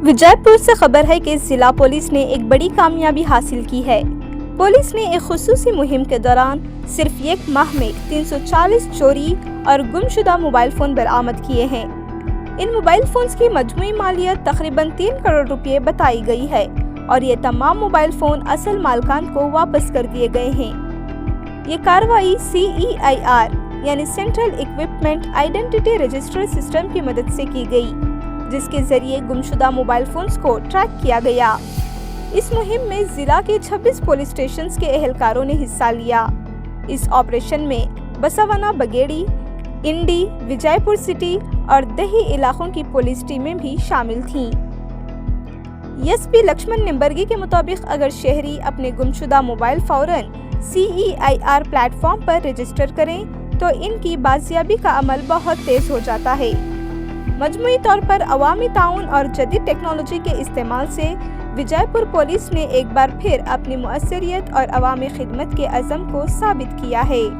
وجے پور سے خبر ہے کہ ضلع پولیس نے ایک بڑی کامیابی حاصل کی ہے۔ پولیس نے ایک خصوصی مہم کے دوران صرف ایک ماہ میں 340 چوری اور گم شدہ موبائل فون برآمد کیے ہیں۔ ان موبائل فونز کی مجموعی مالیت تقریباً 3 کروڑ روپے بتائی گئی ہے اور یہ تمام موبائل فون اصل مالکان کو واپس کر دیے گئے ہیں۔ یہ کارروائی CEIR یعنی central equipment identity register system کی مدد سے کی گئی، جس کے ذریعے گمشدہ موبائل فونز کو ٹریک کیا گیا۔ اس مہم میں ضلع کے 26 پولیس اسٹیشنز کے اہلکاروں نے حصہ لیا۔ اس آپریشن میں بسوانا بگیڑی، انڈی، وجے پور سٹی اور دیہی علاقوں کی پولیس ٹیمیں بھی شامل تھیں۔ SP لکشمن نمبرگی کے مطابق اگر شہری اپنے گمشدہ موبائل فوراً CEIR پلیٹ فارم پر رجسٹر کریں تو ان کی بازیابی کا عمل بہت تیز ہو جاتا ہے۔ مجموعی طور پر عوامی تعاون اور جدید ٹیکنالوجی کے استعمال سے وجے پور پولیس نے ایک بار پھر اپنی مؤثریت اور عوامی خدمت کے عزم کو ثابت کیا ہے۔